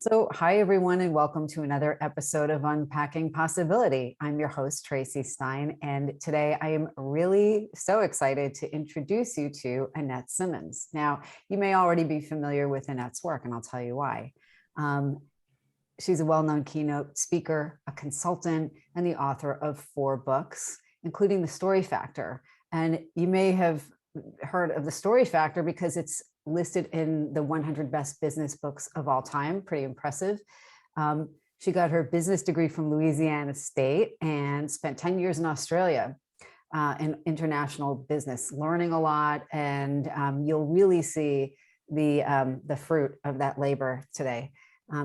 So, hi everyone, and welcome to another episode of Unpacking Possibility. I'm your host, Traci Stein, and today I am really so excited to introduce you to Annette Simmons. Now, you may already be familiar with Annette's work, and I'll tell you why. She's a well-known keynote speaker, a consultant, and the author of 4 books, including The Story Factor. And you may have heard of The Story Factor because it's listed in the 100 best business books of all time. Pretty impressive. She got her business degree from Louisiana State and spent 10 years in Australia in international business, learning a lot. And you'll really see the fruit of that labor today.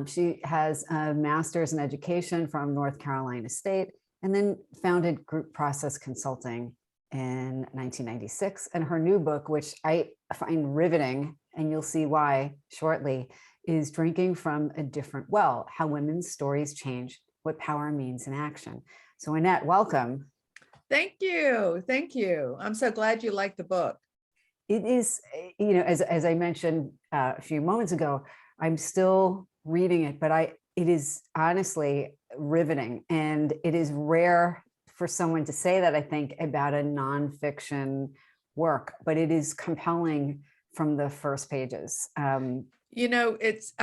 She has a master's in education from North Carolina State, and then founded Group Process Consulting in 1996. And her new book, which I find riveting, and you'll see why shortly, is Drinking from a Different Well: How Women's Stories Change What Power Means in Action. So Annette, welcome. Thank you. Thank you. I'm so glad you like the book. It is, as I mentioned a few moments ago, I'm still reading it, but it is honestly riveting, and it is rare for someone to say that, I think, about a nonfiction work, but it is compelling from the first pages. I've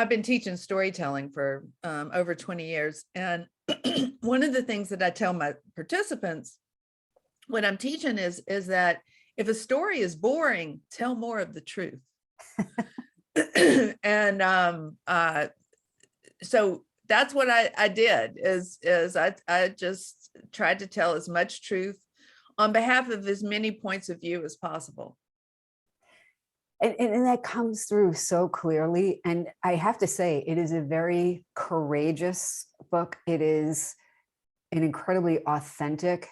been teaching storytelling for over 20 years. And one of the things that I tell my participants when I'm teaching is that if a story is boring, tell more of the truth. And so that's what I did is I just tried to tell as much truth on behalf of as many points of view as possible. And that comes through so clearly. And I have to say, it is a very courageous book. It is an incredibly authentic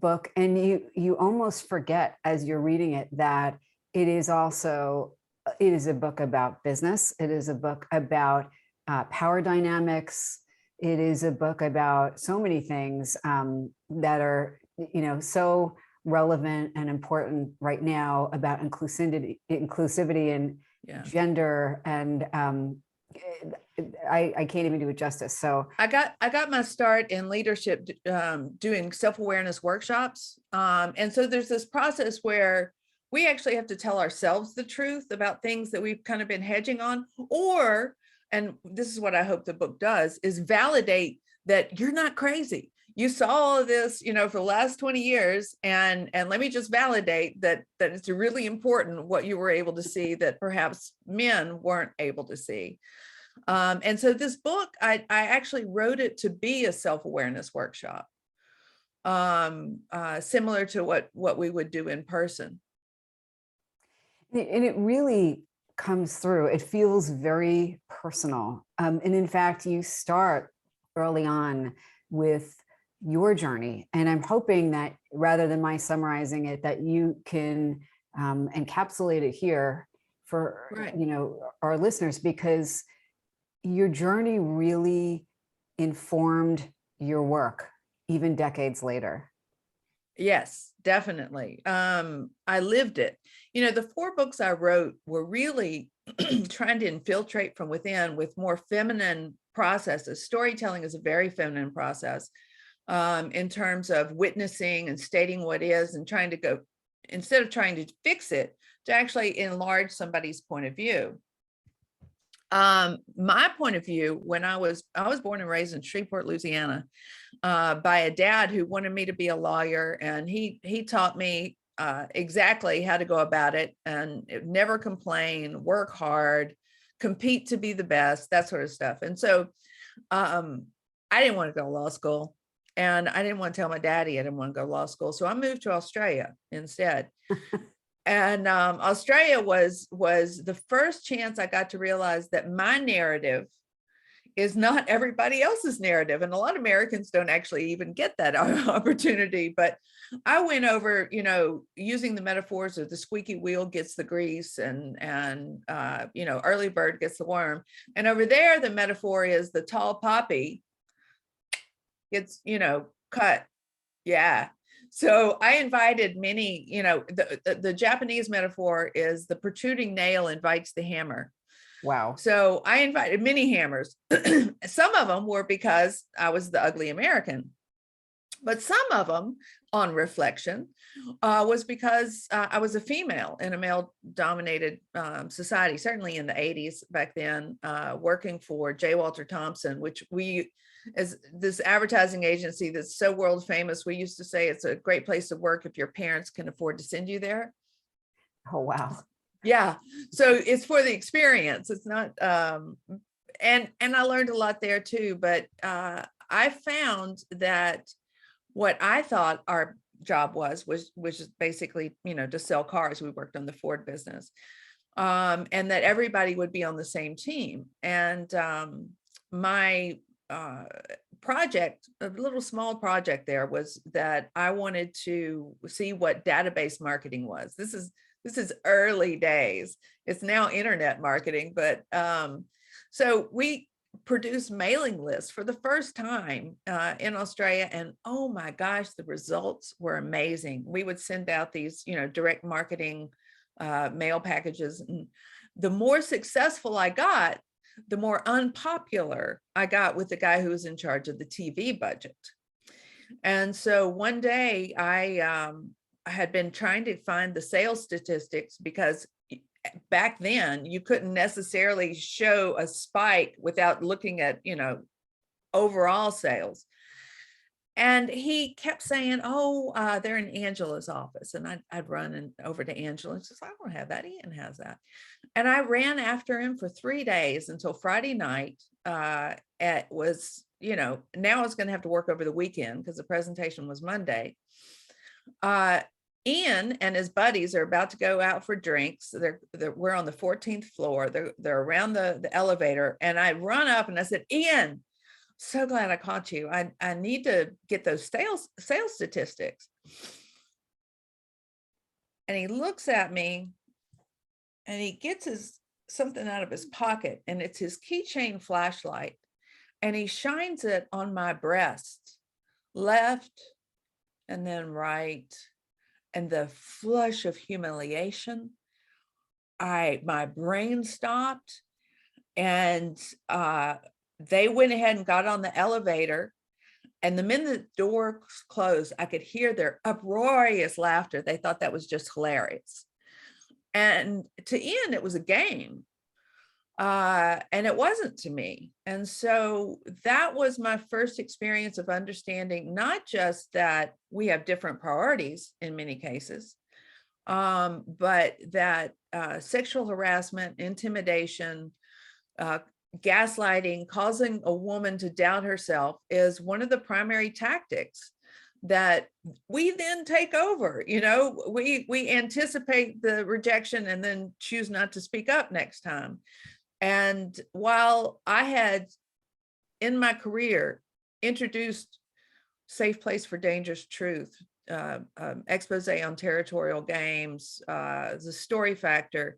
book. And you almost forget as you're reading it that it is a book about business. It is a book about power dynamics. It is a book about so many things that are, so relevant and important right now about inclusivity and gender. And I can't even do it justice. So I got my start in leadership doing self-awareness workshops. And so there's this process where we actually have to tell ourselves the truth about things that we've kind of been hedging on, and this is what I hope the book does, is validate that you're not crazy. You saw all of this, for the last 20 years, and let me just validate that it's really important what you were able to see that perhaps men weren't able to see. And so this book, I actually wrote it to be a self-awareness workshop, similar to what we would do in person. And it really comes through. It feels very personal. And in fact, you start early on with your journey. And I'm hoping that rather than my summarizing it, that you can encapsulate it here for our listeners, because your journey really informed your work even decades later. Yes, definitely. I lived it. The 4 books I wrote were really trying to infiltrate from within with more feminine processes. Storytelling is a very feminine process in terms of witnessing and stating what is, and trying to go, instead of trying to fix it, to actually enlarge somebody's point of view. My point of view, when I was born and raised in Shreveport, Louisiana, by a dad who wanted me to be a lawyer, and he taught me exactly how to go about it, and never complain, work hard, compete to be the best, that sort of stuff. And so I didn't want to go to law school, and I didn't want to tell my daddy I didn't want to go to law school. So I moved to Australia instead. And Australia was the first chance I got to realize that my narrative is not everybody else's narrative. And a lot of Americans don't actually even get that opportunity. But I went over, using the metaphors of the squeaky wheel gets the grease, and early bird gets the worm. And over there, the metaphor is the tall poppy gets, cut. Yeah. So I invited many, the Japanese metaphor is the protruding nail invites the hammer. Wow. So I invited many hammers. Some of them were because I was the ugly American, but some of them, on reflection, was because I was a female in a male-dominated society, certainly in the 80s back then, working for J. Walter Thompson, which we, as this advertising agency that's so world famous, we used to say it's a great place to work if your parents can afford to send you there. Oh, wow. Yeah, so it's for the experience. It's not, and I learned a lot there too. But I found that what I thought our job was basically, to sell cars. We worked on the Ford business, and that everybody would be on the same team. And my project, a little small project there, was that I wanted to see what database marketing was. This is early days. It's now internet marketing, but so we produced mailing lists for the first time in Australia, and oh my gosh, the results were amazing. We would send out these, direct marketing mail packages, and the more successful I got, the more unpopular I got with the guy who was in charge of the TV budget. And so one day I had been trying to find the sales statistics, because back then you couldn't necessarily show a spike without looking at, overall sales. And he kept saying, oh, they're in Angela's office. And I'd run over to Angela and says, I don't have that. Ian has that. And I ran after him for 3 days until Friday night. It was, now I was going to have to work over the weekend because the presentation was Monday. Ian and his buddies are about to go out for drinks. We're on the 14th floor. They're around the elevator. And I run up and I said, Ian, so glad I caught you. I need to get those sales statistics. And he looks at me and he gets something out of his pocket, and it's his keychain flashlight. And he shines it on my breast, left and then right. And the flush of humiliation, my brain stopped, and they went ahead and got on the elevator. And the minute the door closed, I could hear their uproarious laughter. They thought that was just hilarious. And to Ian, it was a game. And it wasn't to me. And so that was my first experience of understanding not just that we have different priorities in many cases, but that sexual harassment, intimidation, gaslighting, causing a woman to doubt herself is one of the primary tactics that we then take over. We anticipate the rejection and then choose not to speak up next time. And while I had in my career introduced Safe Place for Dangerous Truth, expose on territorial games, the story factor,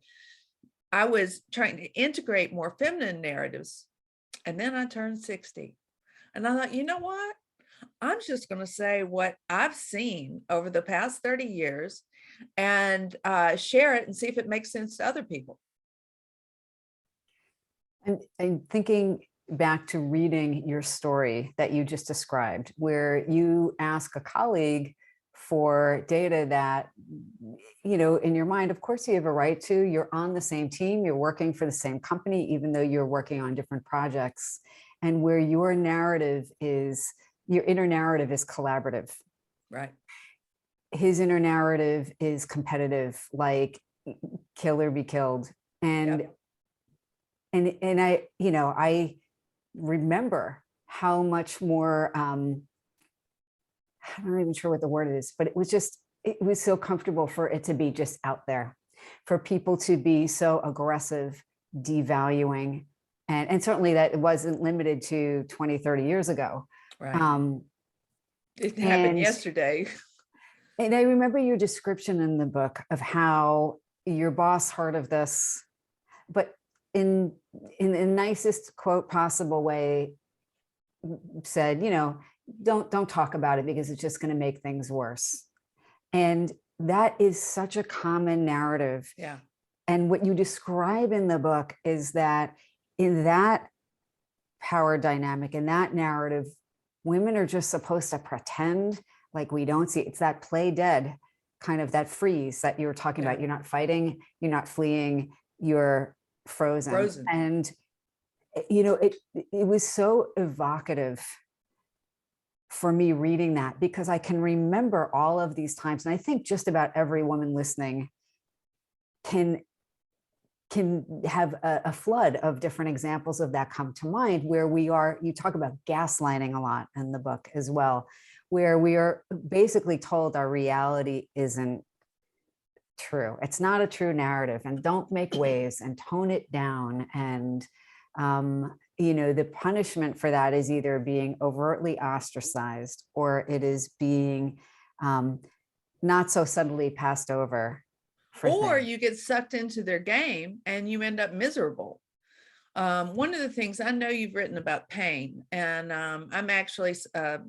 I was trying to integrate more feminine narratives. And then I turned 60. And I thought, you know what? I'm just going to say what I've seen over the past 30 years and share it and see if it makes sense to other people. And thinking back to reading your story that you just described, where you ask a colleague for data that, in your mind, of course you have a right to, you're on the same team, you're working for the same company, even though you're working on different projects, and where your inner narrative is collaborative. Right. His inner narrative is competitive, like kill or be killed. And Yep. And I remember how much more, I'm not even sure what the word is, but it was so comfortable for it to be just out there, for people to be so aggressive, devaluing. And certainly that it wasn't limited to 20, 30 years ago. Right. It happened yesterday. And I remember your description in the book of how your boss heard of this, but in the nicest quote possible way, said, don't talk about it because it's just going to make things worse. And that is such a common narrative. Yeah. And what you describe in the book is that in that power dynamic, in that narrative, women are just supposed to pretend like we don't see. It's that play dead, kind of that freeze that you were talking about. You're not fighting, you're not fleeing, you're frozen. And it was so evocative for me reading that, because I can remember all of these times, and I think just about every woman listening can have a flood of different examples of that come to mind, where you talk about gaslighting a lot in the book as well, where we are basically told our reality isn't true. It's not a true narrative, and don't make waves and tone it down. And the punishment for that is either being overtly ostracized, or it is being not so subtly passed over. Or you get sucked into their game and you end up miserable. One of the things, I know you've written about pain, and I'm actually a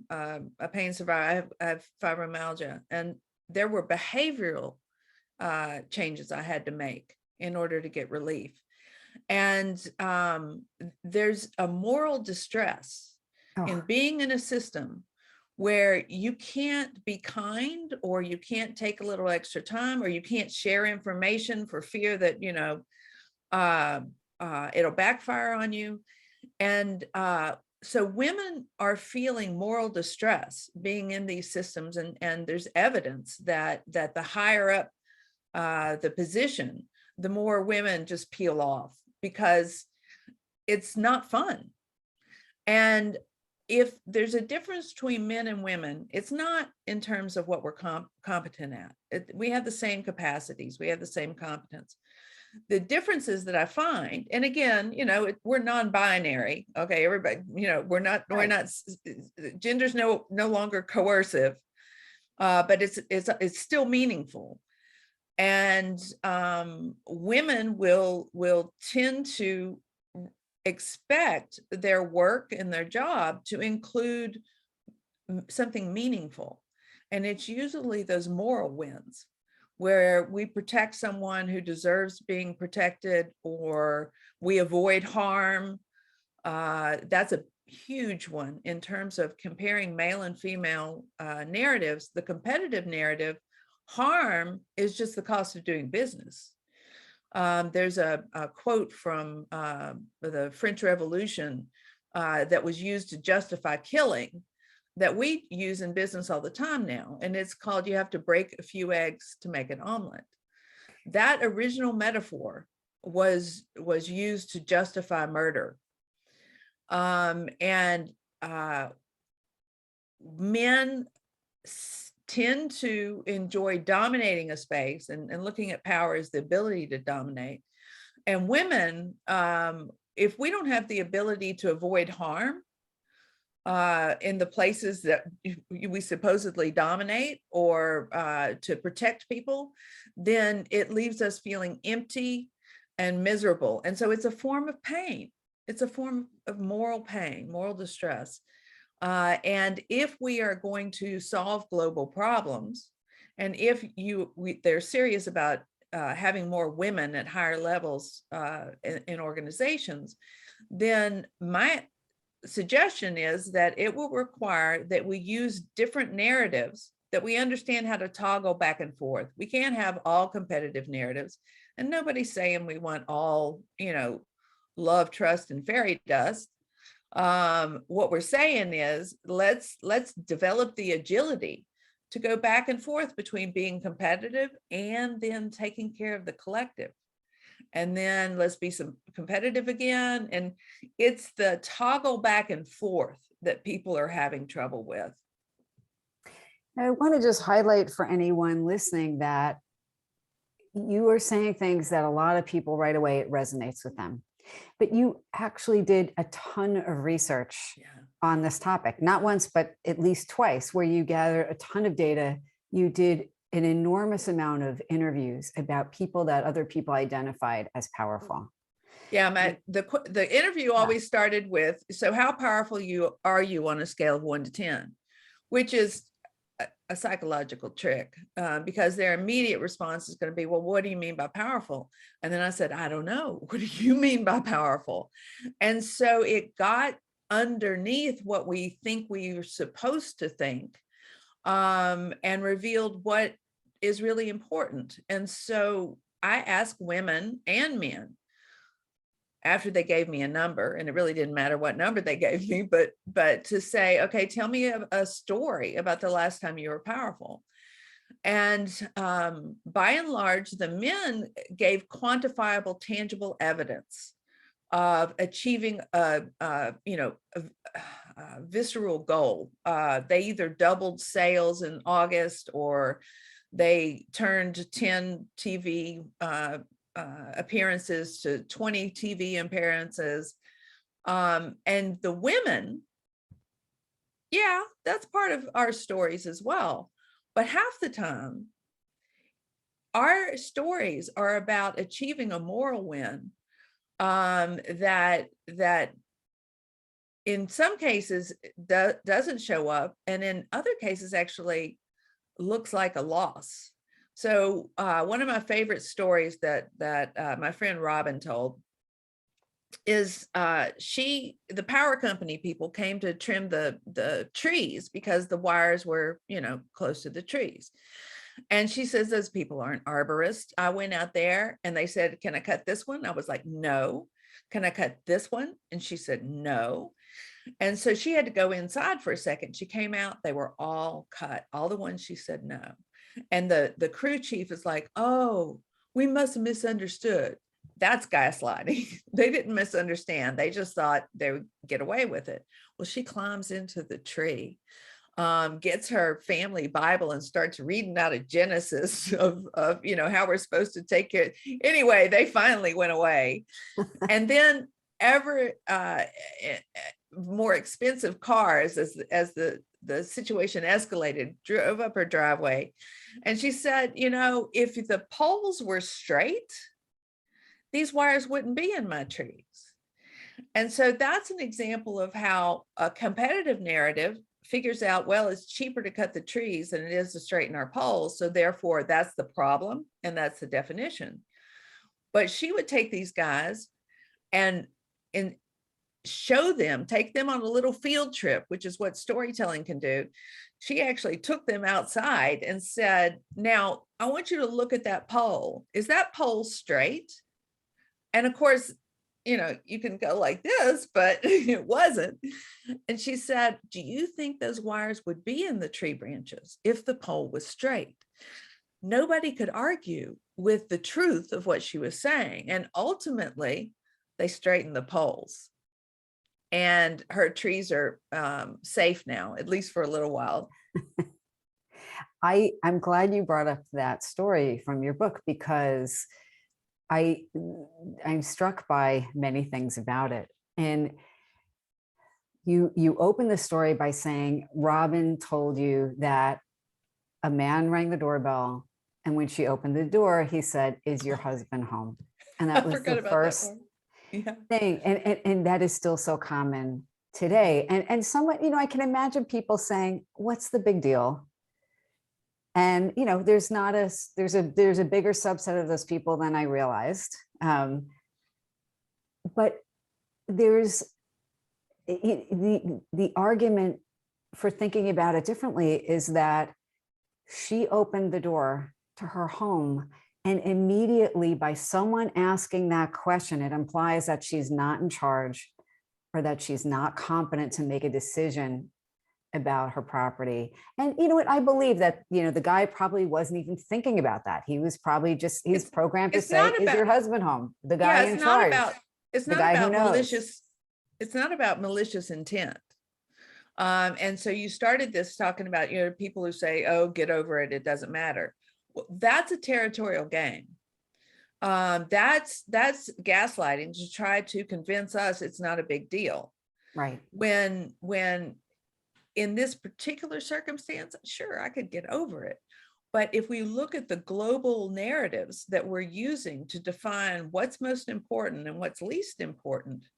pain survivor. I have fibromyalgia, and there were behavioral changes I had to make in order to get relief. And there's a moral distress in being in a system where you can't be kind, or you can't take a little extra time, or you can't share information for fear that, it'll backfire on you. And so women are feeling moral distress being in these systems. And there's evidence that the higher up the position, the more women just peel off, because it's not fun. And if there's a difference between men and women, it's not in terms of what we're competent at. We have the same capacities, we have the same competence. The differences that I find, and again, we're non-binary. Okay, everybody, we're not, gender's no longer coercive, but it's still meaningful. And women will tend to expect their work and their job to include something meaningful. And it's usually those moral wins where we protect someone who deserves being protected, or we avoid harm. That's a huge one in terms of comparing male and female narratives. The competitive narrative, harm is just the cost of doing business. There's a quote from the French Revolution that was used to justify killing, that we use in business all the time now. And it's called, you have to break a few eggs to make an omelet. That original metaphor was used to justify murder. And men tend to enjoy dominating a space, and looking at power as the ability to dominate. And women, if we don't have the ability to avoid harm in the places that we supposedly dominate, or to protect people, then it leaves us feeling empty and miserable. And so it's a form of pain. It's a form of moral pain, moral distress. And if we are going to solve global problems, and if they're serious about having more women at higher levels in organizations, then my suggestion is that it will require that we use different narratives, that we understand how to toggle back and forth. We can't have all competitive narratives, and nobody's saying we want all, love, trust, and fairy dust. What we're saying is let's develop the agility to go back and forth between being competitive and then taking care of the collective. And then let's be some competitive again. And it's the toggle back and forth that people are having trouble with. I want to just highlight for anyone listening that you are saying things that a lot of people right away, it resonates with them. But you actually did a ton of research on this topic, not once, but at least twice, where you gathered a ton of data. You did an enormous amount of interviews about people that other people identified as powerful. Yeah, the interview always started with, so how powerful are you on a scale of 1 to 10, which is a psychological trick, because their immediate response is going to be, well, what do you mean by powerful? And then I said, I don't know. What do you mean by powerful? And so it got underneath what we think we are supposed to think, and revealed what is really important. And so I asked women and men, after they gave me a number, and it really didn't matter what number they gave me, but to say, okay, tell me a story about the last time you were powerful. And by and large, the men gave quantifiable, tangible evidence of achieving a visceral goal. They either doubled sales in August, or they turned 10 TV appearances to 20 TV appearances. And the women, yeah, that's part of our stories as well. But half the time, our stories are about achieving a moral win, that in some cases doesn't show up, and in other cases actually looks like a loss. So one of my favorite stories that my friend Robin told is the power company people came to trim the trees because the wires were, close to the trees. And she says, those people aren't arborists. I went out there and they said, can I cut this one? I was like, no. Can I cut this one? And she said, no. And so she had to go inside for a second. She came out, they were all cut, all the ones she said no. And the crew chief is like, oh, we must have misunderstood. That's gaslighting. They didn't misunderstand. They just thought they would get away with it. Well, she climbs into the tree, gets her family Bible and starts reading out of Genesis of how we're supposed to take care. Anyway, they finally went away. And then ever more expensive cars, as the situation escalated, drove up her driveway. And she said, if the poles were straight, these wires wouldn't be in my trees. And so that's an example of how a competitive narrative figures out, well, it's cheaper to cut the trees than it is to straighten our poles. So therefore, that's the problem. And that's the definition. But she would take these guys and show them, take them on a little field trip, which is what storytelling can do. She actually took them outside and said, now, I want you to look at that pole. Is that pole straight? And of course, you can go like this, but it wasn't. And she said, do you think those wires would be in the tree branches if the pole was straight? Nobody could argue with the truth of what she was saying. And ultimately, they straightened the poles. And her trees are safe now, at least for a little while. I'm glad you brought up that story from your book, because I'm struck by many things about it. And you open the story by saying Robin told you that a man rang the doorbell, and when she opened the door, he said, "Is your husband home?" And that was the first thing. And that is still so common today. And somewhat, I can imagine people saying, "What's the big deal?" And there's a bigger subset of those people than I realized. But there's the argument for thinking about it differently is that she opened the door to her home, and immediately by someone asking that question, it implies that she's not in charge, or that she's not competent to make a decision about her property. And you know what, I believe that the guy probably wasn't even thinking about that. He was probably just, he's programmed to say, is your husband home? The guy in charge. It's not about malicious. It's not about malicious intent. And so you started this talking about people who say, oh, get over it, it doesn't matter. Well, that's a territorial game. That's gaslighting, to try to convince us it's not a big deal. Right. When in this particular circumstance, sure, I could get over it. But if we look at the global narratives that we're using to define what's most important and what's least important,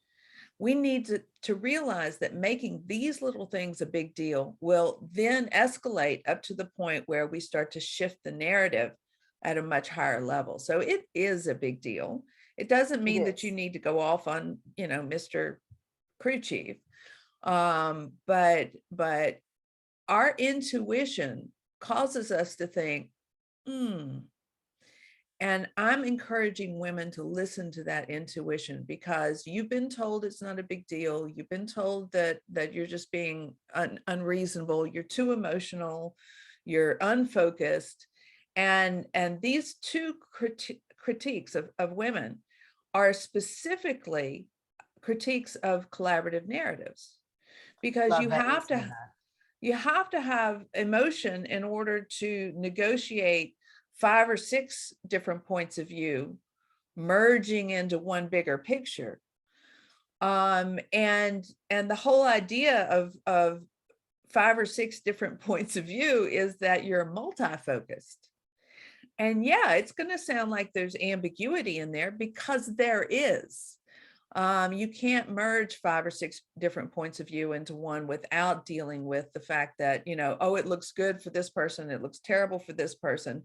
we need to realize that making these little things a big deal will then escalate up to the point where we start to shift the narrative at a much higher level. So it is a big deal. It doesn't mean that you need to go off on, Mr. Crew Chief. But our intuition causes us to think, and I'm encouraging women to listen to that intuition, because you've been told it's not a big deal. You've been told that you're just being unreasonable. You're too emotional. You're unfocused. And these two critiques of women are specifically critiques of collaborative narratives, because Love you that you have say to that. you have to have emotion in order to negotiate 5 or 6 different points of view merging into one bigger picture. And the whole idea of 5 or 6 different points of view is that you're multi-focused. And yeah, it's going to sound like there's ambiguity in there, because there is. You can't merge 5 or 6 different points of view into one without dealing with the fact that, oh, it looks good for this person, it looks terrible for this person.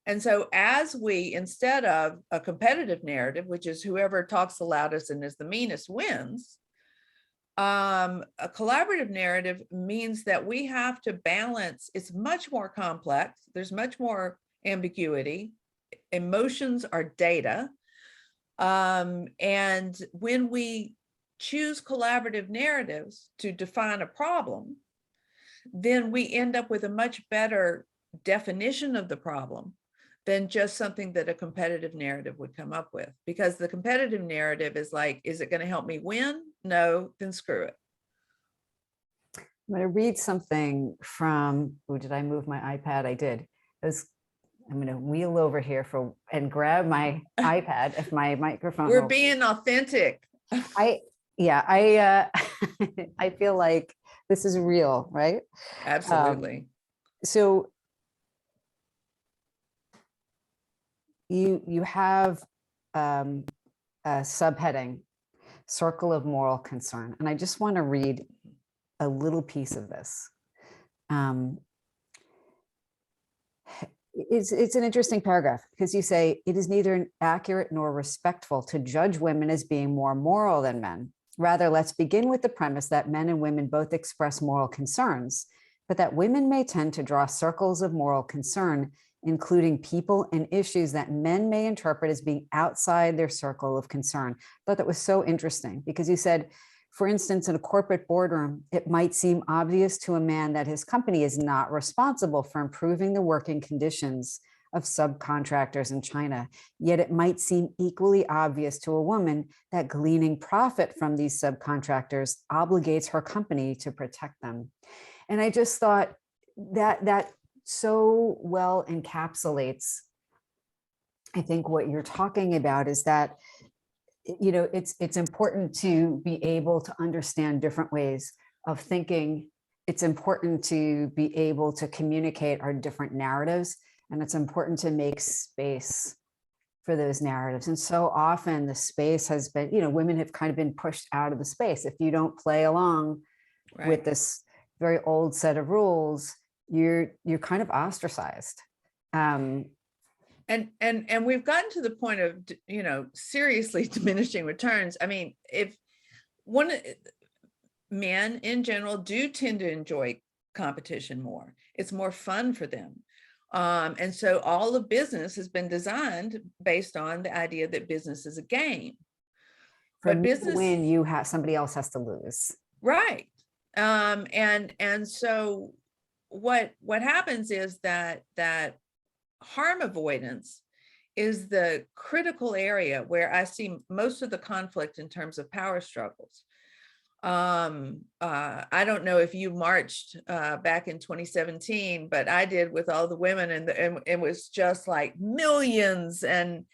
And so as we, instead of a competitive narrative, which is whoever talks the loudest and is the meanest wins, a collaborative narrative means that we have to balance. It's much more complex. There's much more ambiguity. Emotions are data. And when we choose collaborative narratives to define a problem, then we end up with a much better definition of the problem than just something that a competitive narrative would come up with. Because the competitive narrative is like, is it going to help me win? No, then screw it. I'm going to read something from, oh, did I move my iPad? I did. I'm going to wheel over here and grab my iPad if my microphone. We're being authentic. I feel like this is real, right? Absolutely. So you have a subheading, circle of moral concern, and I just want to read a little piece of this. It's an interesting paragraph, because you say it is neither accurate nor respectful to judge women as being more moral than men. Rather, let's begin with the premise that men and women both express moral concerns, but that women may tend to draw circles of moral concern, including people and issues that men may interpret as being outside their circle of concern. I thought that was so interesting, because you said, for instance, in a corporate boardroom, it might seem obvious to a man that his company is not responsible for improving the working conditions of subcontractors in China. Yet it might seem equally obvious to a woman that gleaning profit from these subcontractors obligates her company to protect them. And I just thought that so well encapsulates, I think, what you're talking about, is that it's important to be able to understand different ways of thinking. It's important to be able to communicate our different narratives, and it's important to make space for those narratives. And so often the space has been, women have kind of been pushed out of the space. If you don't play along with this very old set of rules, you're kind of ostracized. And we've gotten to the point of, seriously diminishing returns. I mean, if men in general do tend to enjoy competition more, it's more fun for them. And so all of business has been designed based on the idea that business is a game. But business, when somebody else has to lose. Right. And so what happens is that harm avoidance is the critical area where I see most of the conflict in terms of power struggles. I don't know if you marched back in 2017, but I did with all the women, and it was just like millions. And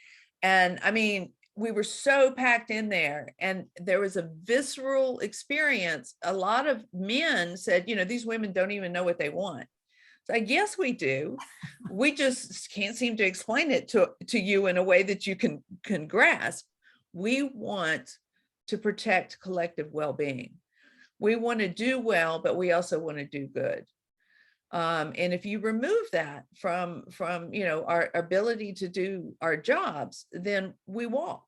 I mean, we were so packed in there, and there was a visceral experience. A lot of men said, these women don't even know what they want. So yes, we do. We just can't seem to explain it to you in a way that you can grasp. We want to protect collective well-being. We want to do well, but we also want to do good. And if you remove that from our ability to do our jobs, then we walk.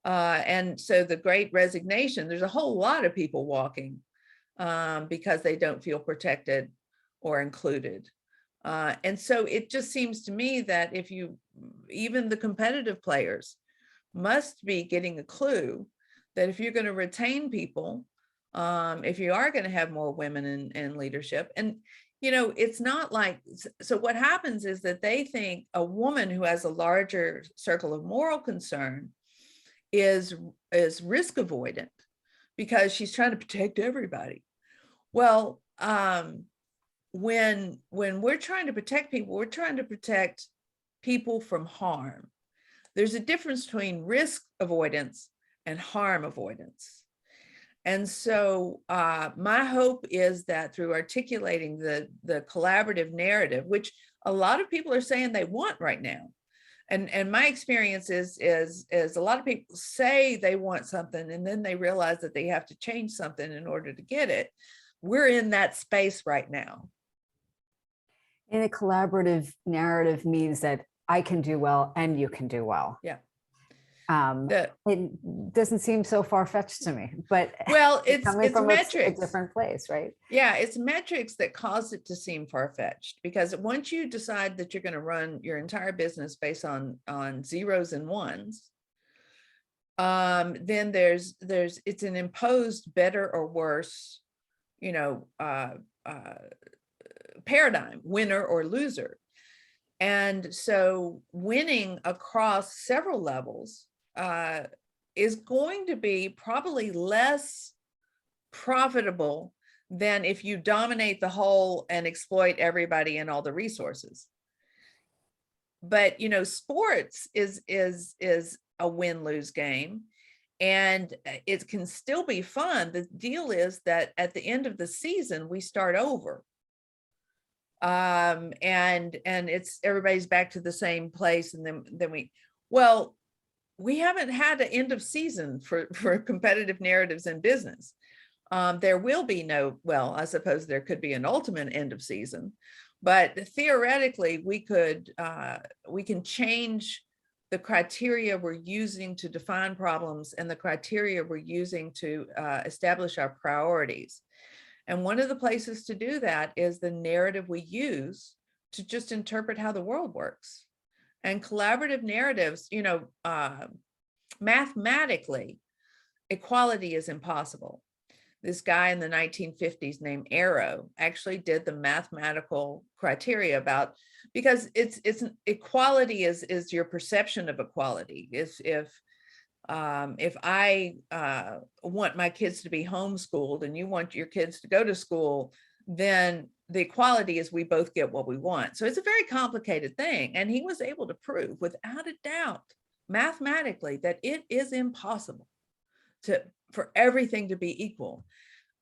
And so the Great Resignation, there's a whole lot of people walking because they don't feel protected or included. And so it just seems to me that even the competitive players must be getting a clue that if you're going to retain people, if you are going to have more women in leadership, and it's not like, so what happens is that they think a woman who has a larger circle of moral concern is risk avoidant because she's trying to protect everybody. Well, when we're trying to protect people, we're trying to protect people from harm. There's a difference between risk avoidance and harm avoidance. And so my hope is that through articulating the collaborative narrative, which a lot of people are saying they want right now, and my experience is a lot of people say they want something and then they realize that they have to change something in order to get it. We're in that space right now. And a collaborative narrative means that I can do well and you can do well. Yeah. It doesn't seem so far-fetched to me, but well, it's from metrics. a different place, right? Yeah, it's metrics that cause it to seem far-fetched, because once you decide that you're going to run your entire business based on zeros and ones, then it's an imposed better or worse, paradigm, winner or loser. And so winning across several levels is going to be probably less profitable than if you dominate the whole and exploit everybody and all the resources. But sports is a win-lose game, and it can still be fun. The deal is that at the end of the season we start over. And it's everybody's back to the same place, and then we haven't had an end of season for competitive narratives in business. There will be I suppose there could be an ultimate end of season, but theoretically we can change the criteria we're using to define problems and the criteria we're using to establish our priorities. And one of the places to do that is the narrative we use to just interpret how the world works. And collaborative narratives, mathematically, equality is impossible. This guy in the 1950s named Arrow actually did the mathematical criteria about, because it's equality is your perception of equality. If I want my kids to be homeschooled and you want your kids to go to school, then the equality is we both get what we want. So it's a very complicated thing. And he was able to prove without a doubt, mathematically, that it is impossible for everything to be equal.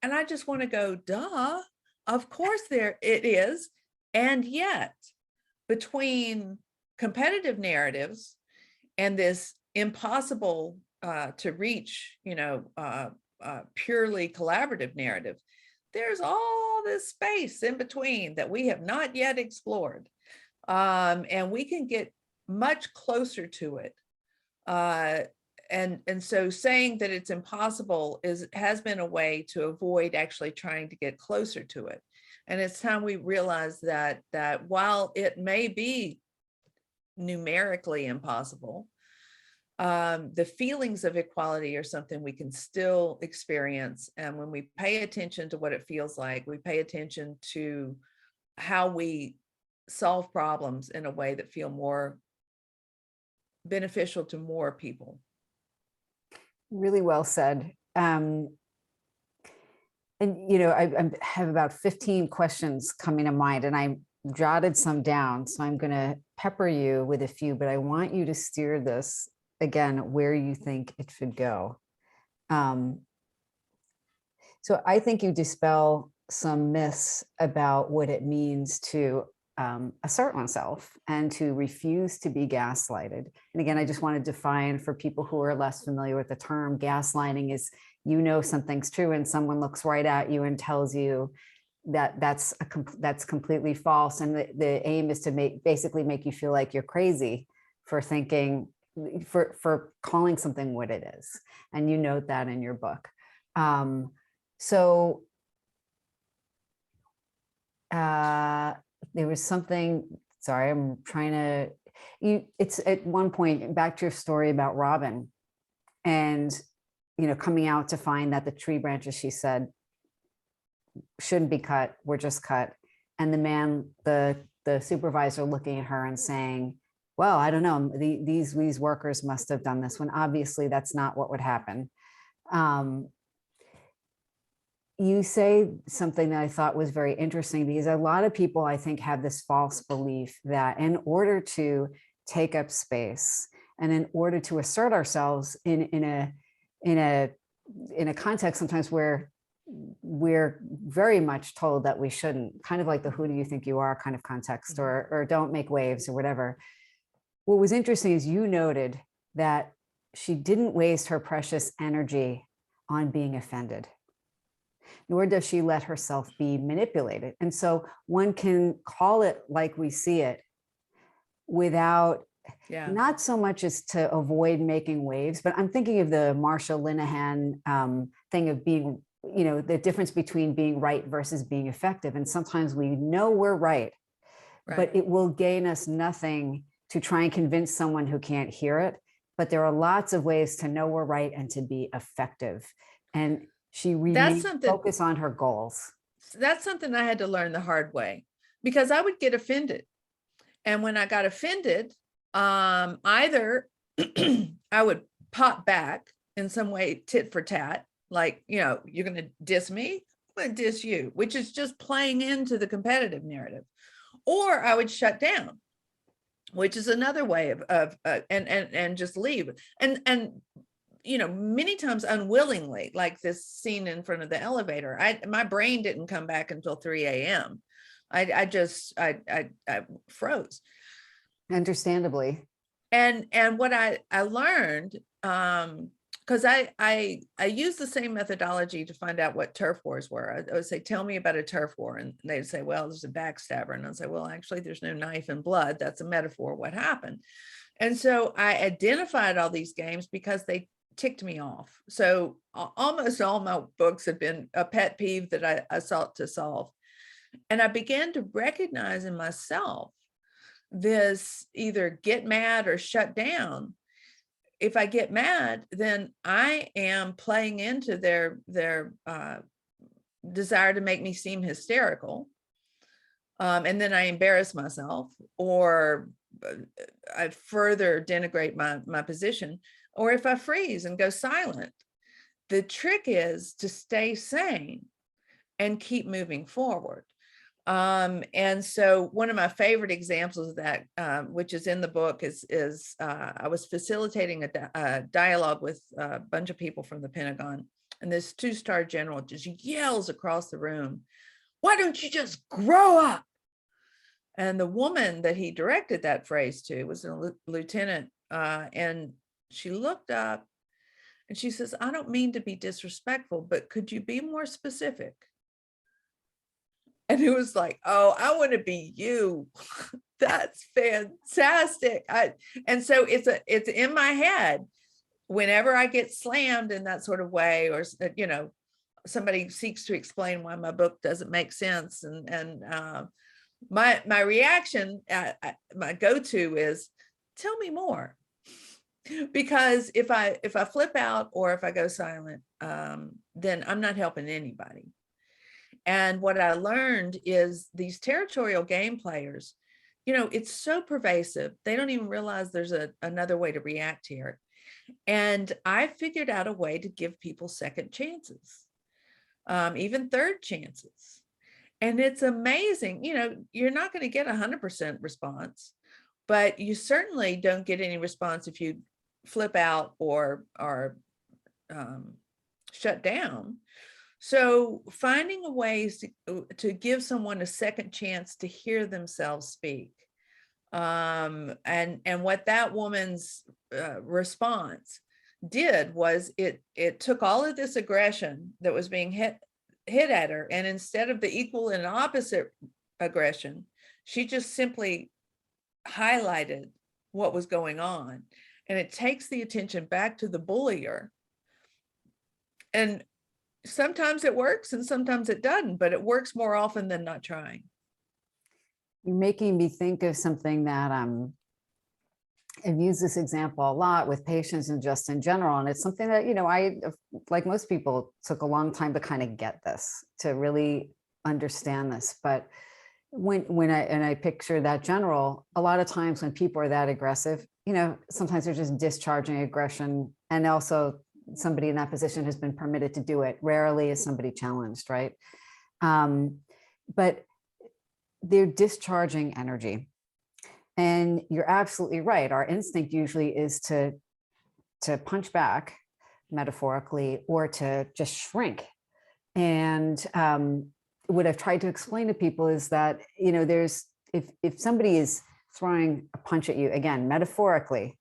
And I just want to go, duh, of course it is. And yet, between competitive narratives and this impossible to reach, purely collaborative narrative, there's all this space in between that we have not yet explored. And we can get much closer to it. And so saying that it's impossible has been a way to avoid actually trying to get closer to it. And it's time we realize that while it may be numerically impossible, the feelings of equality are something we can still experience. And when we pay attention to what it feels like, we pay attention to how we solve problems in a way that feel more beneficial to more people. Really well said. And I have about 15 questions coming to mind, and I jotted some down. So I'm going to pepper you with a few, but I want you to steer this again where you think it should go. So I think you dispel some myths about what it means to assert oneself and to refuse to be gaslighted. And again, I just want to define for people who are less familiar with the term, gaslighting is, you know, something's true and someone looks right at you and tells you that that's completely false. And the aim is to basically make you feel like you're crazy for thinking, for calling something what it is. And you note that in your book. So there was something, sorry, I'm trying to, it's at one point, back to your story about Robin and, you know, coming out to find that the tree branches, she said, shouldn't be cut, were just cut. And the man, the supervisor looking at her and saying, well, I don't know, these workers must have done this, when obviously that's not what would happen. You say something that I thought was very interesting, because a lot of people, I think, have this false belief that in order to take up space and in order to assert ourselves in a context sometimes where we're very much told that we shouldn't, kind of like the who do you think you are kind of context, or don't make waves or whatever. What was interesting is you noted that she didn't waste her precious energy on being offended, nor does she let herself be manipulated. And so one can call it like we see it without, not so much as to avoid making waves, but I'm thinking of the Marsha Linehan thing of being, you know, the difference between being right versus being effective. And sometimes we know we're right, but it will gain us nothing to try and convince someone who can't hear it. But there are lots of ways to know we're right and to be effective. And she remained focused on her goals. That's something I had to learn the hard way, because I would get offended. And when I got offended, either I would pop back in some way, tit for tat, like, you know, you're going to diss me, I'm going to diss you, which is just playing into the competitive narrative. Or I would shut down, which is another way of and just leave. And you know, many times unwillingly, like this scene in front of the elevator, my brain didn't come back until 3 a.m. I froze. Understandably. And what I learned, because I use the same methodology to find out what turf wars were. I would say, tell me about a turf war. And they'd say, well, there's a backstabber. And I'd say, well, actually, there's no knife and blood. That's a metaphor. What happened? And so I identified all these games because they ticked me off. So almost all my books have been a pet peeve that I sought to solve. And I began to recognize in myself this either get mad or shut down. If I get mad, then I am playing into their desire to make me seem hysterical. And then I embarrass myself, or I further denigrate my position. Or if I freeze and go silent, the trick is to stay sane and keep moving forward. And so one of my favorite examples of that, which is in the book, is I was facilitating a dialogue with a bunch of people from the Pentagon, and this 2-star general just yells across the room, "Why don't you just grow up?" And the woman that he directed that phrase to was a lieutenant, and she looked up and she says, "I don't mean to be disrespectful, but could you be more specific?" And it was like, oh, I want to be you. That's fantastic. And so it's in my head whenever I get slammed in that sort of way, or, you know, somebody seeks to explain why my book doesn't make sense. And my reaction, my go-to is, tell me more. Because if I flip out or if I go silent, then I'm not helping anybody. And what I learned is these territorial game players, you know, it's so pervasive, they don't even realize there's another way to react here. And I figured out a way to give people second chances, even third chances. And it's amazing, you know, you're not going to get 100% response, but you certainly don't get any response if you flip out or shut down. So finding a ways to give someone a second chance to hear themselves speak. And what that woman's response did was it took all of this aggression that was being hit at her, and instead of the equal and opposite aggression, she just simply highlighted what was going on, and it takes the attention back to the bullier. And sometimes it works and sometimes it doesn't, but it works more often than not trying. You're making me think of something that I've used this example a lot with patients and just in general. And it's something that, I, like most people, took a long time to kind of get this, to really understand this. But when I picture that general, a lot of times when people are that aggressive, sometimes they're just discharging aggression. And also somebody in that position has been permitted to do it. Rarely is somebody challenged, right? But they're discharging energy. And you're absolutely right. Our instinct usually is to punch back, metaphorically, or to just shrink. And what I've tried to explain to people is that, there's, if somebody is throwing a punch at you, again, metaphorically,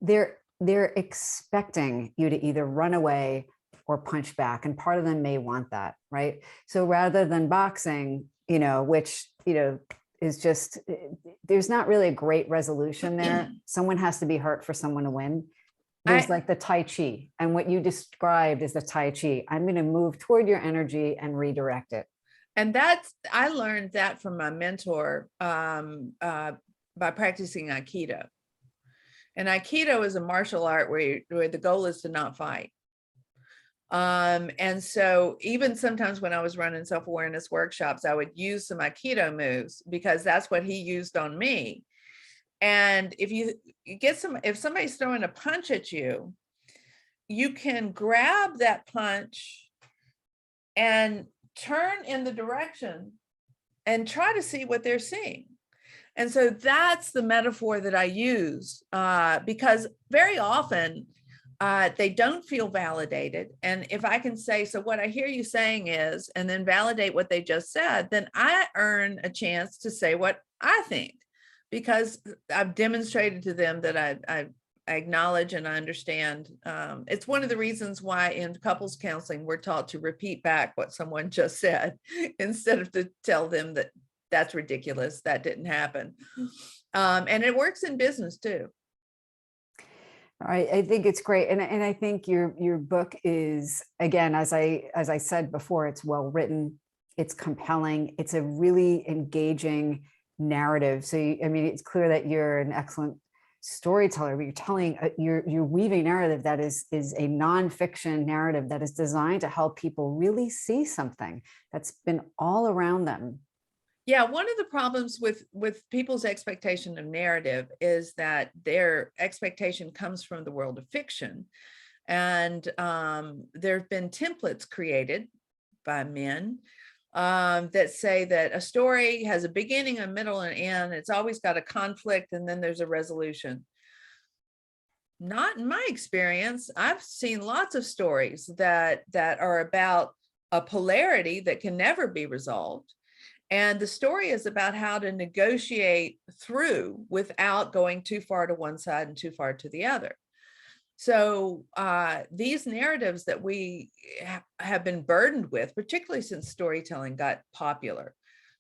they're expecting you to either run away or punch back. And part of them may want that, right? So rather than boxing, which, is just, there's not really a great resolution there. Someone has to be hurt for someone to win. There's like the Tai Chi, and what you described is the Tai Chi. I'm going to move toward your energy and redirect it. And I learned that from my mentor by practicing Aikido. And Aikido is a martial art where the goal is to not fight. And so even sometimes when I was running self-awareness workshops, I would use some Aikido moves because that's what he used on me. And if somebody's throwing a punch at you, you can grab that punch and turn in the direction and try to see what they're seeing. And so that's the metaphor that I use because very often they don't feel validated. And if I can say, so what I hear you saying is, and then validate what they just said, then I earn a chance to say what I think, because I've demonstrated to them that I acknowledge and I understand. It's one of the reasons why in couples counseling, we're taught to repeat back what someone just said instead of to tell them that that's ridiculous, that didn't happen. And it works in business too. All right, I think it's great. And I think your book is, again, as I said before, it's well written, it's compelling, it's a really engaging narrative. So, it's clear that you're an excellent storyteller, but you're telling, you're weaving narrative that is a nonfiction narrative that is designed to help people really see something that's been all around them. Yeah, one of the problems with people's expectation of narrative is that their expectation comes from the world of fiction. And there have been templates created by men that say that a story has a beginning, a middle, and end. It's always got a conflict, and then there's a resolution. Not in my experience. I've seen lots of stories that are about a polarity that can never be resolved. And the story is about how to negotiate through without going too far to one side and too far to the other. So these narratives that we have been burdened with, particularly since storytelling got popular,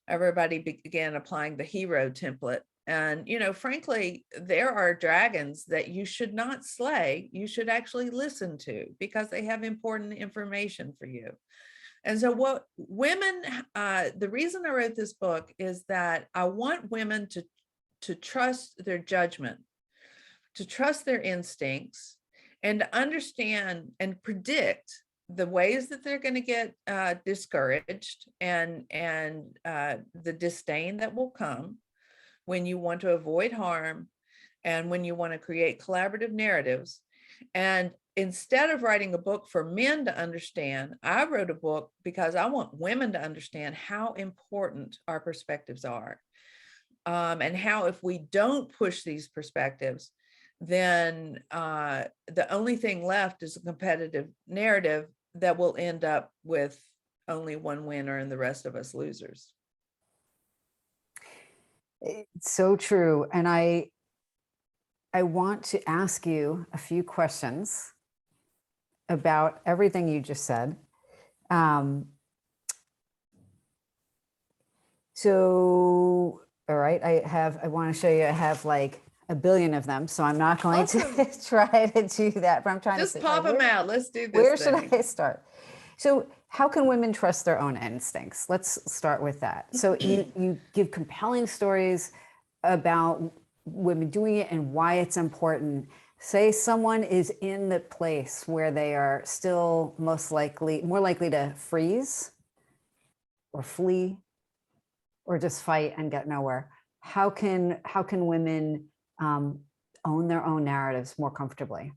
everybody began applying the hero template. And, frankly, there are dragons that you should not slay. You should actually listen to because they have important information for you. And so what women, the reason I wrote this book is that I want women to trust their judgment, to trust their instincts, and to understand and predict the ways that they're going to get discouraged and the disdain that will come when you want to avoid harm and when you want to create collaborative narratives. And instead of writing a book for men to understand, I wrote a book because I want women to understand how important our perspectives are. And how if we don't push these perspectives, then the only thing left is a competitive narrative that will end up with only one winner and the rest of us losers. It's so true. And I want to ask you a few questions about everything you just said. So, all right, I want to show you, I have like a billion of them, so I'm not going to try to do that, but I'm trying to Just pop them out. Let's do this. Where should I start? So how can women trust their own instincts? Let's start with that. So you give compelling stories about women doing it and why it's important. Say someone is in the place where they are still more likely to freeze or flee or just fight and get nowhere. How can women own their own narratives more comfortably?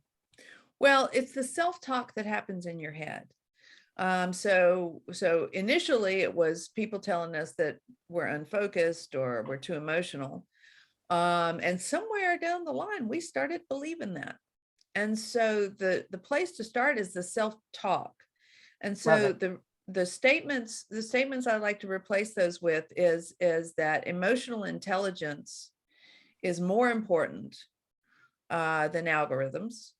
Well, it's the self-talk that happens in your head. So initially it was people telling us that we're unfocused or we're too emotional. And somewhere down the line, we started believing that. And so the place to start is the self-talk. And so the statements I like to replace those with is that emotional intelligence is more important than algorithms.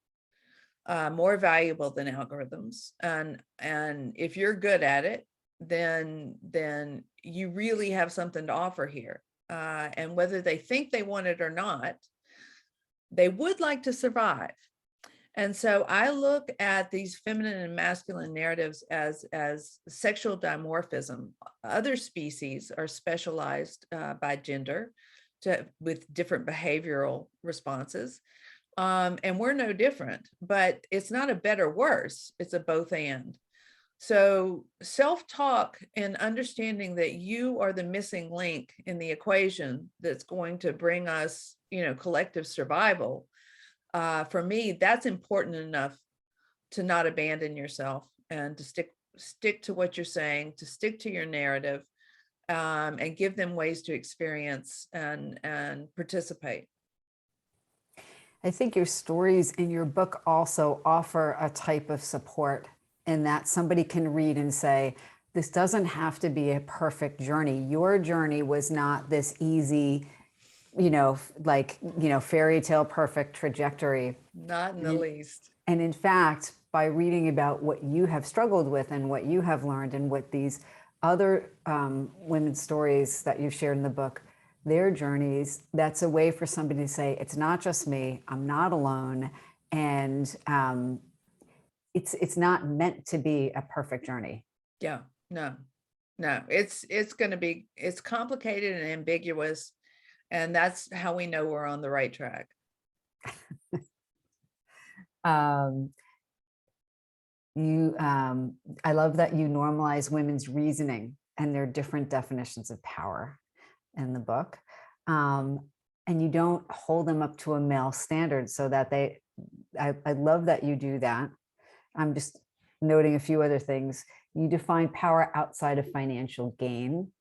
More valuable than algorithms, and if you're good at it, then you really have something to offer here. And whether they think they want it or not, they would like to survive. And so I look at these feminine and masculine narratives as sexual dimorphism. Other species are specialized by gender with different behavioral responses. And we're no different, but it's not a better worse, it's a both and. So self-talk and understanding that you are the missing link in the equation that's going to bring us, collective survival. For me, that's important enough to not abandon yourself and to stick to what you're saying, to stick to your narrative, and give them ways to experience and participate. I think your stories in your book also offer a type of support in that somebody can read and say, this doesn't have to be a perfect journey. Your journey was not this easy, fairy tale perfect trajectory. Not in the least. And in fact, by reading about what you have struggled with and what you have learned and what these other women's stories that you've shared in the book, their journeys, that's a way for somebody to say, it's not just me, I'm not alone. And it's not meant to be a perfect journey. Yeah, no, it's complicated and ambiguous. And that's how we know we're on the right track. I love that you normalize women's reasoning and their different definitions of power in the book. And you don't hold them up to a male standard so that I love that you do that. I'm just noting a few other things. You define power outside of financial gain.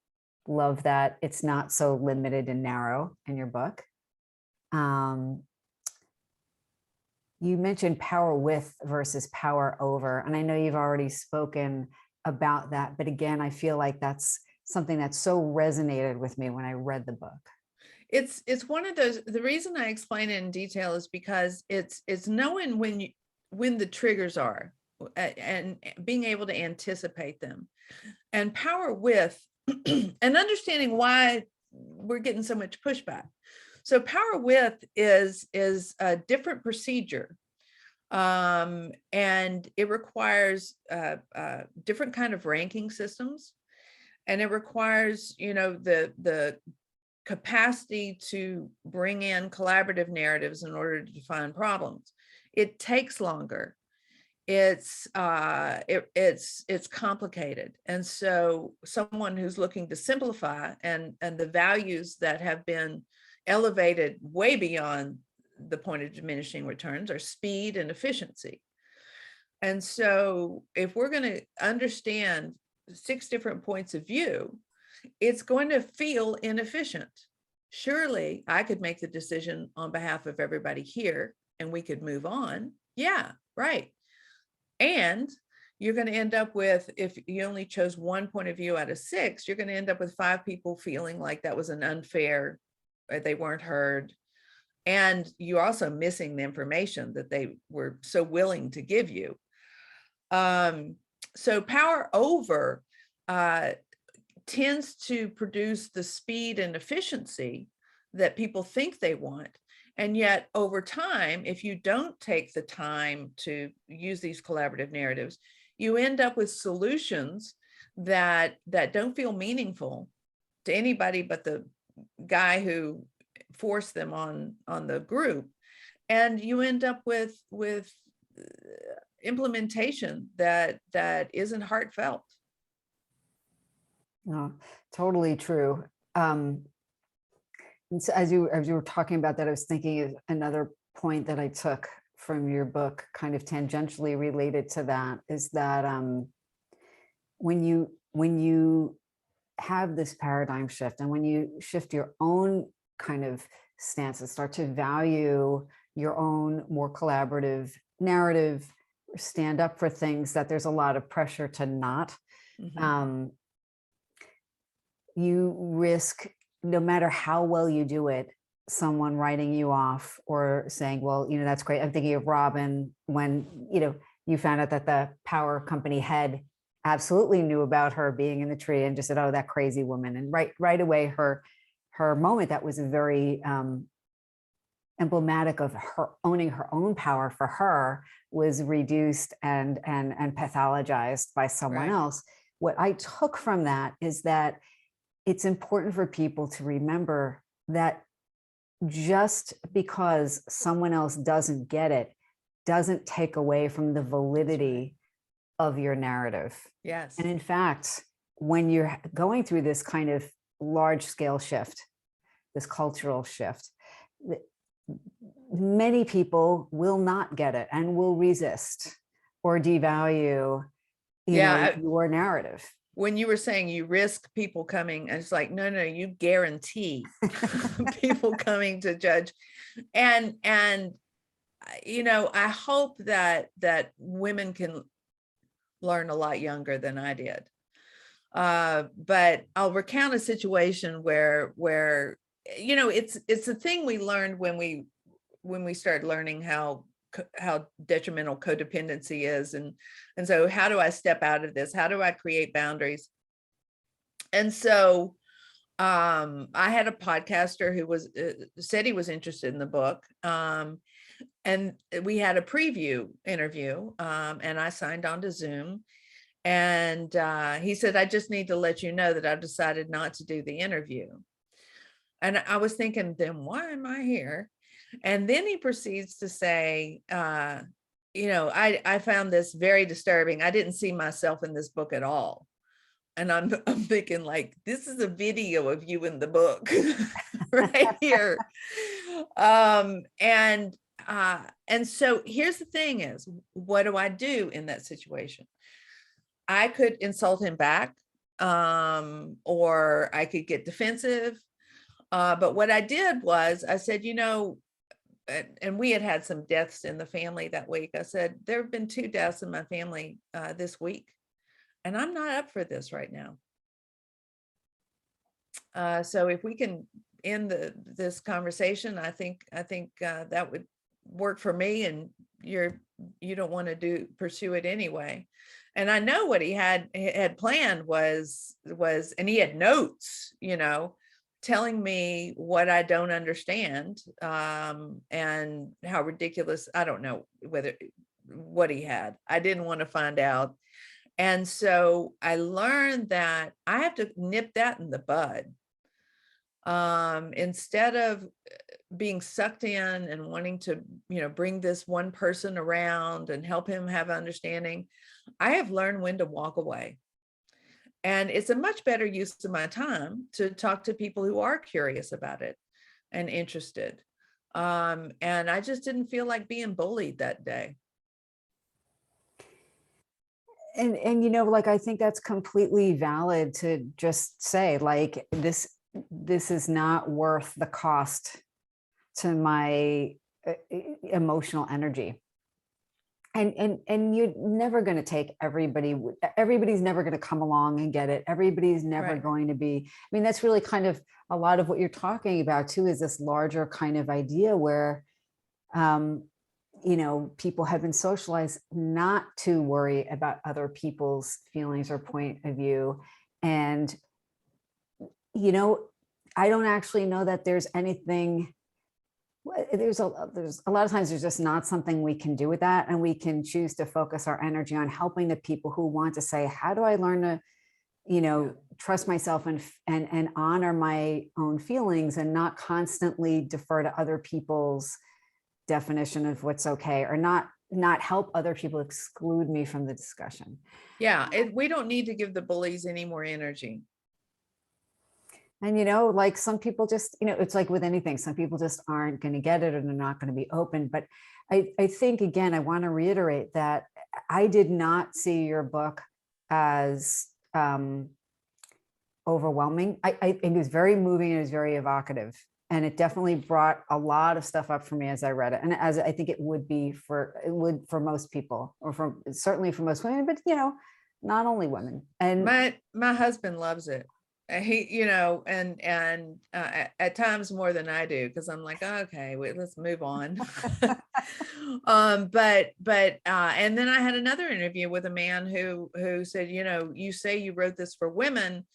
Love that it's not so limited and narrow in your book. You mentioned power with versus power over. And I know you've already spoken about that, but again, I feel like that's something that so resonated with me when I read the book. It's one of those, the reason I explain it in detail is because it's knowing when the triggers are and being able to anticipate them, and power with and understanding why we're getting so much pushback. So power with is a different procedure, and it requires different kind of ranking systems, and it requires the capacity to bring in collaborative narratives in order to define problems. It takes longer. It's complicated. And so someone who's looking to simplify and the values that have been elevated way beyond the point of diminishing returns are speed and efficiency. And so if we're going to understand 6 different points of view, it's going to feel inefficient. Surely I could make the decision on behalf of everybody here and we could move on. Yeah, right. And you're going to end up with, if you only chose one point of view out of 6, you're going to end up with 5 people feeling like that was an unfair, or they weren't heard. And you're also missing the information that they were so willing to give you. So power over tends to produce the speed and efficiency that people think they want. And yet over time, if you don't take the time to use these collaborative narratives, you end up with solutions that don't feel meaningful to anybody but the guy who forced them on the group. And you end up with implementation that isn't heartfelt. No, totally true. And so as you were talking about that, I was thinking of another point that I took from your book, kind of tangentially related to that, is that when you have this paradigm shift, and when you shift your own kind of stance and start to value your own more collaborative narrative, stand up for things that there's a lot of pressure to not, you risk, no matter how well you do it, someone writing you off or saying, well, that's great. I'm thinking of Robin, when, you found out that the power company head absolutely knew about her being in the tree and just said, oh, that crazy woman. And right away, her moment that was very emblematic of her owning her own power for her was reduced and pathologized by someone else. What I took from that is that it's important for people to remember that just because someone else doesn't get it doesn't take away from the validity of your narrative. Yes. And in fact, when you're going through this kind of large scale shift, this cultural shift, many people will not get it and will resist or devalue your narrative. When you were saying you risk people coming, and it's like, no, you guarantee people coming to judge. And I hope that women can learn a lot younger than I did. But I'll recount a situation where it's a thing we learned when we started learning how detrimental codependency is. And so how do I step out of this? How do I create boundaries? And so I had a podcaster who was said he was interested in the book. And we had a preview interview, and I signed on to Zoom. And he said, I just need to let you know that I've decided not to do the interview. And I was thinking, then why am I here? And then he proceeds to say, I found this very disturbing. I didn't see myself in this book at all. And I'm thinking, like, this is a video of you in the book right here. And so here's the thing is, what do I do in that situation? I could insult him back, or I could get defensive. But what I did was I said, and we had some deaths in the family that week. I said, there have been 2 deaths in my family this week, and I'm not up for this right now. So if we can end this conversation, I think that would work for me, and you don't want to pursue it anyway. And I know what he had planned was, and he had notes, telling me what I don't understand, and how ridiculous. I don't know what he had. I didn't want to find out. And so I learned that I have to nip that in the bud. Instead of being sucked in and wanting to, bring this one person around and help him have understanding, I have learned when to walk away. And it's a much better use of my time to talk to people who are curious about it and interested. And I just didn't feel like being bullied that day. And I think that's completely valid to just say, like, this is not worth the cost to my emotional energy. and you're never going to take everybody's never going to come along and get it. Everybody's never Right. going to be, I mean, that's really kind of a lot of what you're talking about too, is this larger kind of idea where, people have been socialized not to worry about other people's feelings or point of view. And, you know, I don't actually know that there's anything, there's a lot of times there's just not something we can do with that. And we can choose to focus our energy on helping the people who want to say, how do I learn to, trust myself and honor my own feelings and not constantly defer to other people's definition of what's okay, or not help other people exclude me from the discussion. Yeah. We don't need to give the bullies any more energy. And, like some people just, it's like with anything, some people just aren't going to get it, or they're not going to be open. But I think, again, I want to reiterate that I did not see your book as overwhelming. It was very moving. And it was very evocative. And it definitely brought a lot of stuff up for me as I read it. And as I think it would for most people, or certainly for most women, but, not only women. And my husband loves it. He, at times more than I do, because I'm like, okay, wait, let's move on. But and then I had another interview with a man who said, you say you wrote this for women,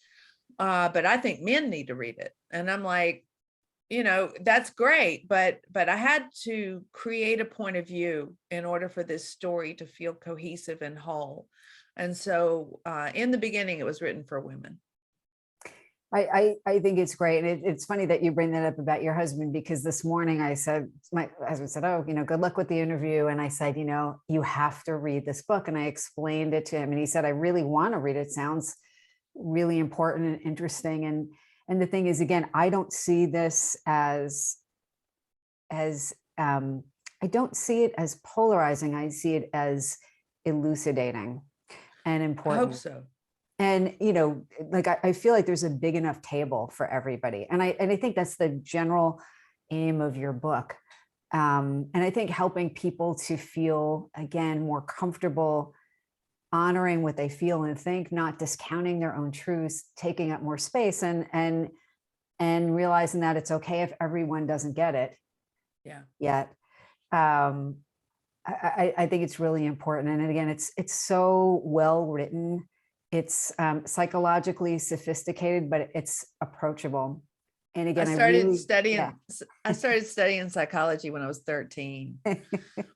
but I think men need to read it. And I'm like, that's great, but I had to create a point of view in order for this story to feel cohesive and whole. And so in the beginning, it was written for women. I think it's great. And it's funny that you bring that up about your husband, because this morning my husband said, oh, good luck with the interview. And I said, you have to read this book. And I explained it to him, and he said, I really want to read it. It sounds really important and interesting. And the thing is, again, I don't see this as I don't see it as polarizing. I see it as elucidating and important. I hope so. And, like, I feel like there's a big enough table for everybody. And I think that's the general aim of your book. And I think helping people to feel, again, more comfortable honoring what they feel and think, not discounting their own truths, taking up more space, and realizing that it's okay if everyone doesn't get it. Yeah. Yet. I think it's really important. And again, it's so well written. It's psychologically sophisticated, but it's approachable. And again, I started studying psychology when I was 13.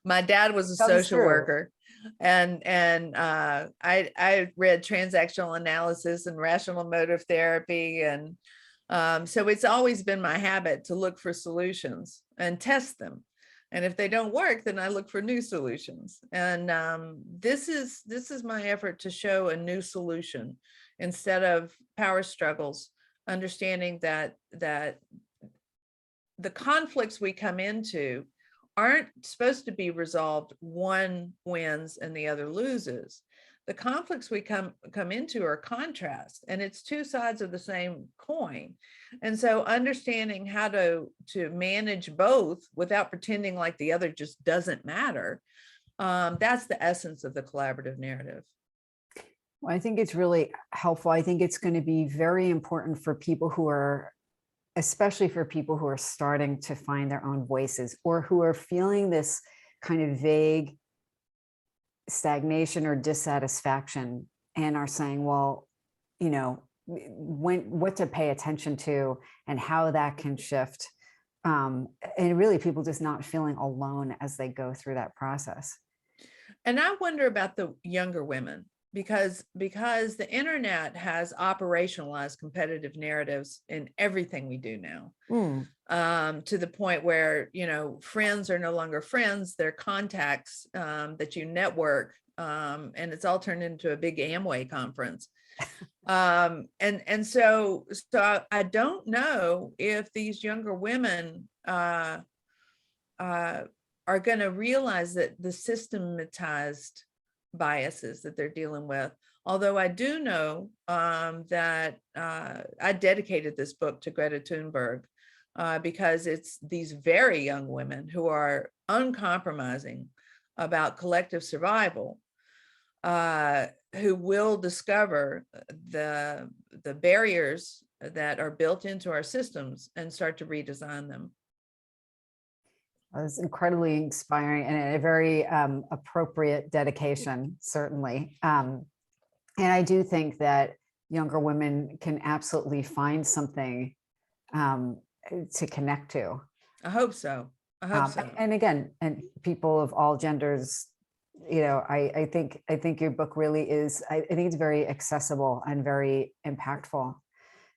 My dad was a Comes social through. worker, and I read transactional analysis and rational motive therapy, and so it's always been my habit to look for solutions and test them. And if they don't work, then I look for new solutions. And this is my effort to show a new solution instead of power struggles, understanding that the conflicts we come into aren't supposed to be resolved. One wins and the other loses. The conflicts we come into are contrast, and it's two sides of the same coin. And so understanding how to manage both without pretending like the other just doesn't matter, that's the essence of the collaborative narrative. Well, I think it's really helpful. I think it's going to be very important for people especially for people who are starting to find their own voices, or who are feeling this kind of vague stagnation or dissatisfaction, and are saying, well, what to pay attention to and how that can shift. And really people just not feeling alone as they go through that process. And I wonder about the younger women, because the internet has operationalized competitive narratives in everything we do now. To the point where, friends are no longer friends, they're contacts that you network, and it's all turned into a big Amway conference. And so I don't know if these younger women are going to realize that the systematized biases that they're dealing with. Although I do know that I dedicated this book to Greta Thunberg, because it's these very young women who are uncompromising about collective survival, who will discover the barriers that are built into our systems and start to redesign them. It was incredibly inspiring and a very appropriate dedication, certainly. And I do think that younger women can absolutely find something to connect to. I hope so. I hope so. And again, and people of all genders, you know, I think your book really is, I think it's very accessible and very impactful.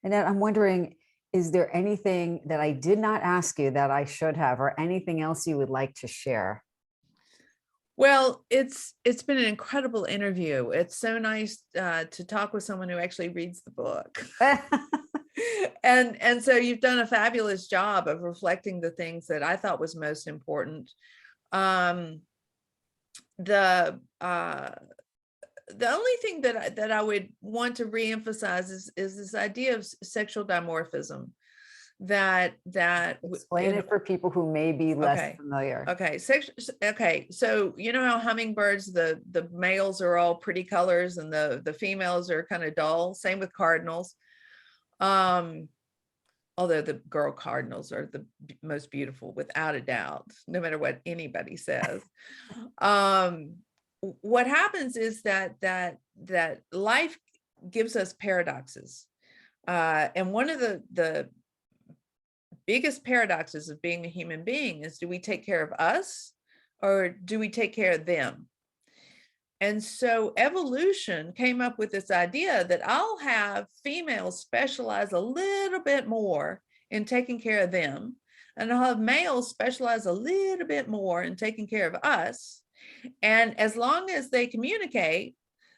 And then I'm wondering, is there anything that I did not ask you that I should have, or anything else you would like to share? Well, it's been an incredible interview. It's so nice to talk with someone who actually reads the book. And so you've done a fabulous job of reflecting the things that I thought was most important. The only thing that I would want to reemphasize is this idea of sexual dimorphism. That Explain it for people who may be less familiar. Okay, so you know how hummingbirds, the males are all pretty colors and the females are kind of dull. Same with cardinals. Although the girl cardinals are the most beautiful, without a doubt, no matter what anybody says. What happens is that life gives us paradoxes, and one of the biggest paradoxes of being a human being is, do we take care of us or do we take care of them? And so evolution came up with this idea that I'll have females specialize a little bit more in taking care of them, and I'll have males specialize a little bit more in taking care of us. And as long as they communicate,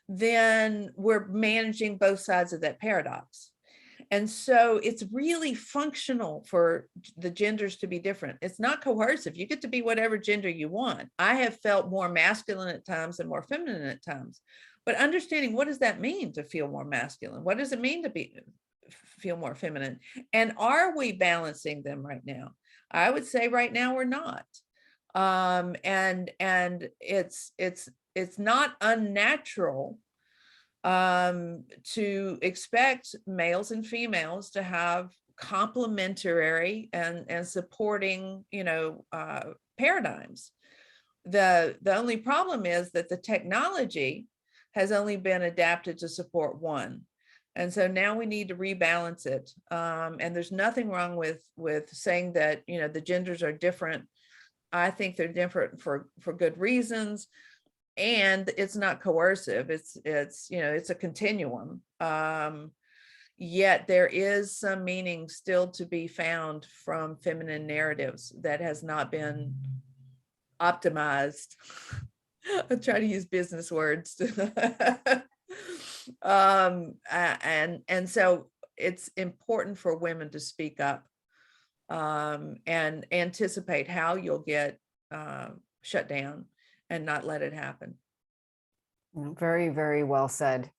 then we're managing both sides of that paradox. And so it's really functional for the genders to be different. It's not coercive. You get to be whatever gender you want. I have felt more masculine at times and more feminine at times, but understanding, what does that mean to feel more masculine? What does it mean to feel more feminine? And are we balancing them right now? I would say right now we're not. And it's not unnatural to expect males and females to have complementary and supporting, paradigms. The only problem is that the technology has only been adapted to support one. And so now we need to rebalance it. And there's nothing wrong with saying that, the genders are different. I think they're different for good reasons. And it's not coercive. It's a continuum. Yet there is some meaning still to be found from feminine narratives that has not been optimized. I try to use business words. And so it's important for women to speak up and anticipate how you'll get shut down and not let it happen. Very, very well said.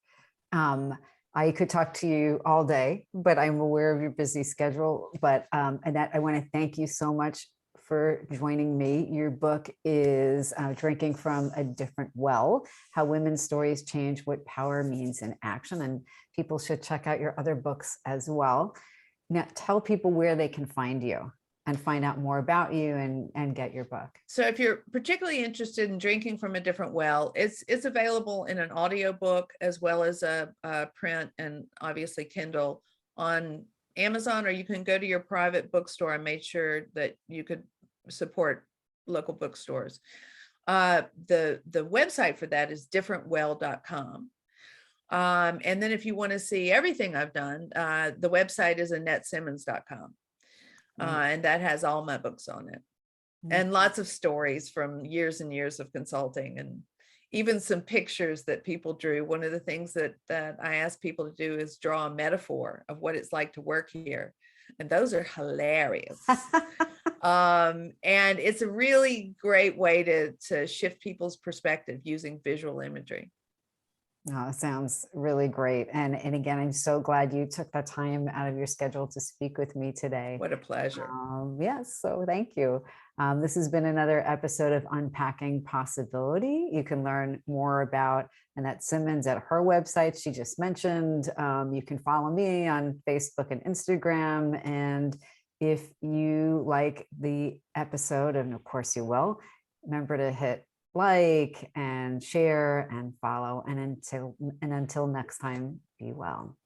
I could talk to you all day, but I'm aware of your busy schedule. But Annette, I want to thank you so much for joining me. Your book is Drinking from a Different Well: How Women's Stories Change What Power Means in Action. And people should check out your other books as well. Now, tell people where they can find you and find out more about you and get your book. So if you're particularly interested in Drinking from a Different Well, it's available in an audio book as well as a print and obviously Kindle on Amazon, or you can go to your private bookstore. I made sure that you could support local bookstores. The website for that is differentwell.com. And then if you want to see everything I've done, the website is AnnetteSimmons.com. And that has all my books on it, and lots of stories from years and years of consulting, and even some pictures that people drew. One of the things that I ask people to do is draw a metaphor of what it's like to work here. And those are hilarious. And it's a really great way to shift people's perspective using visual imagery. Oh, sounds really great. And again, I'm so glad you took the time out of your schedule to speak with me today. What a pleasure. Yes, so thank you. This has been another episode of Unpacking Possibility. You can learn more about Annette Simmons at her website she just mentioned. You can follow me on Facebook and Instagram. And if you like the episode, and of course you will, remember to hit like and share and follow. And until next time, be well.